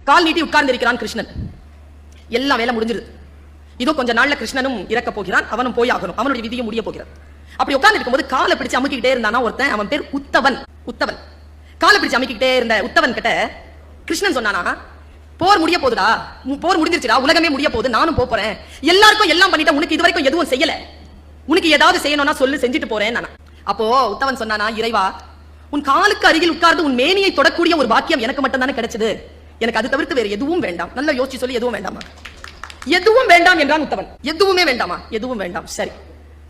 கால் நீட்டி உட்கார்ந்து இருக்கிறான் கிருஷ்ணன். எல்லாம் வேலை முடிஞ்சிருது. இதோ கொஞ்ச நாள்ல கிருஷ்ணனும் இறக்க போகிறான், அவனும் போய் ஆகணும், அவனுடைய விதியும் முடிய போகிறான். அப்படி உட்கார்ந்து இருக்கும்போது காலை பிடிச்சு அமுக்கிட்டே இருந்தானா ஒருத்தன், அவன் பேர் உத்தவன். உத்தவன் காலை பிடிச்சு அமுக்கிட்டே இருந்த உத்தவன் கிட்ட கிருஷ்ணன் சொன்னானா, போர் முடிய போகுதுடா, போர் முடிஞ்சிருச்சுடா, உலகமே முடிய போகுது, நானும் போறேன், எல்லாருக்கும் எல்லாம் பண்ணிட்டேன், உனக்கு இதுவரைக்கும் எதுவும் செய்யல, உனக்கு ஏதாவது செய்யணும்னா சொல்லு, செஞ்சுட்டு போறேன். அப்போ உத்தவன் சொன்னானா, இறைவா உன் காலுக்கு அருகில் உட்கார்ந்து உன் மேனியை தொடக்கூடிய ஒரு பாக்கியம் எனக்கு மட்டும் தானே கிடைச்சது, எனக்கு அது தவிர்த்து வேற எதுவும் வேண்டாம். நல்லா யோசிச்சு சொல்லி, எதுவும் வேண்டாமா? எதுவும் வேண்டாம் என்றான் உத்தவன். எதுவுமே வேண்டாமா? எதுவும் வேண்டாம். சரி,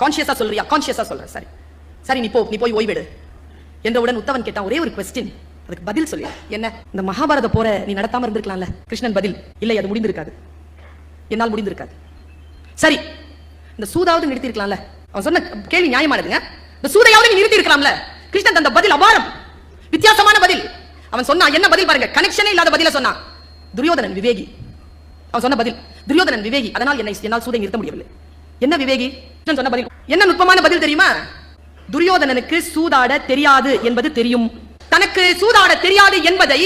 கான்சியஸா சொல்றியா? கான்சியஸா சொல்றேன். சரி சரி, நீ போய் ஓய்வெடு என்றவுடன் உத்தவன் கேட்டான் ஒரே ஒரு क्वेश्चन, அதுக்கு பதில் சொல்லு. என்ன? இந்த மகாபாரத போற நீ நடத்தாம இருந்திருக்கலாம்ல? கிருஷ்ணன் பதில், இல்லை அது முடிந்திருக்காது, என்னால் முடிந்திருக்காது. சரி, இந்த சூதாவது நிறுத்தி இருக்கலாம்ல? அவன் சொன்ன கேள்வி நியாயமானதுங்க. இந்த சூதையாவது நீ நிறுத்தி இருக்கலாம்ல? கிருஷ்ணன் தந்த பதில் அபாரம், வித்தியாசமான பதில். அவன் சொன்னா என்ன பதில் பாருங்க, கனெக்ஷனே இல்லாத பதில சொன்னான். துரியோதனன் விவேகி. அவன் சொன்ன பதில், துரியோதனன் விவேகி, அதனால் என்னால் சூதை நிறுத்த முடியவில்லை. என்ன விவேகி? சொன்ன பதில் என்ன நுட்பமான பதில் தெரியுமா? துரியோதனனுக்கு சூதாட தெரியாது என்பது தெரியும். தனக்கு சூதாட தெரியாது என்பதை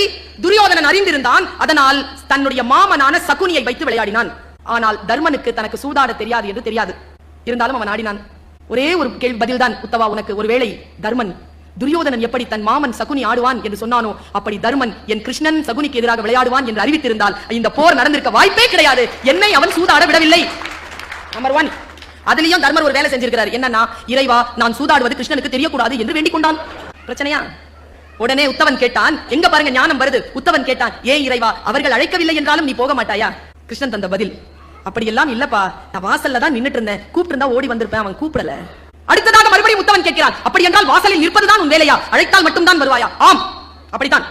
துரியோதனன் அறிந்திருந்தான். அதனால் தன்னுடைய மாமனான சகுனியை வைத்து விளையாடினான். ஆனால் தர்மனுக்கு தனக்கு சூதாட தெரியாது என்று தெரியாது. இருந்தாலும் அவன் ஆடினான். ஒரே ஒரு கேள்வி பதில் தான் உத்தவா உனக்கு. ஒருவேளை தர்மன் துரியோதனன் எப்படி தன் மாமன் சகுனி ஆடுவான் என்று சொன்னானோ, அப்படி தர்மன் என் கிருஷ்ணன் சகுனிக்கு எதிராக விளையாடுவான் என்று அறிவித்திருந்தால் இந்த போர் நடந்திருக்க வாய்ப்பே கிடையாது. என்னை அவன் சூதாட விடவில்லை. நம்பர் 1. அதிலையும் தர்மர் ஒரு வேலை செஞ்சிருக்கிறார். என்னன்னா, இறைவா நான் சூதாடுவது கிருஷ்ணனுக்கு தெரியக்கூடாது என்று வேண்டிக் கொண்டான். பிரச்சனையா? உடனே உத்தவன் கேட்டான், எங்க பாருங்க ஞானம் வருது. உத்தவன் கேட்டான், ஏன் இறைவா அவர்கள் அழைக்கவில்லை என்றாலும் நீ போக மாட்டாயா? கிருஷ்ணன் தந்த பதில், அப்படி எல்லாம் இல்லப்பா, நான் வாசல்ல தான் நின்னுட்டு இருந்தேன், கூப்பிட்டு இருந்தா ஓடி வந்திருப்பேன், அவன் கூப்பிடல. அடுத்ததாக மறுபடியும் உத்தவன் கேட்கிறான், அப்படி என்றால் வாசலில் நிற்பதுதான் உன் வேலையா? அழைத்தால் மட்டும் தான் வருவாயா? ஆம், அப்படித்தான்,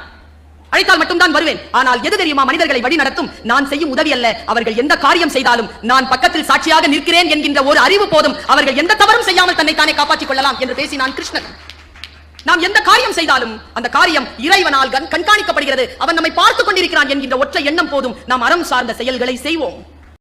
அழைத்தால் மட்டும் தான் வருவேன். ஆனால் எது தெரியுமா மனிதர்களை வழி நடத்தும்? நான் செய்யும் உதவி அல்ல, அவர்கள் எந்த காரியம் செய்தாலும் நான் பக்கத்தில் சாட்சியாக நிற்கிறேன் என்கின்ற ஒரு அறிவு போதும். அவர்கள் எந்த தவறும் செய்யாமல் தன்னை தானே காப்பாற்றிக் கொள்ளலாம் என்று பேசினான் கிருஷ்ணன். நாம் எந்த காரியம் செய்தாலும் அந்த காரியம் இறைவனால் கண்காணிக்கப்படுகிறது, அவன் நம்மை பார்த்துக் கொண்டிருக்கிறான் என்கின்ற ஒற்றை எண்ணம் போதும் நாம் அறம் சார்ந்த செயல்களை செய்வோம்.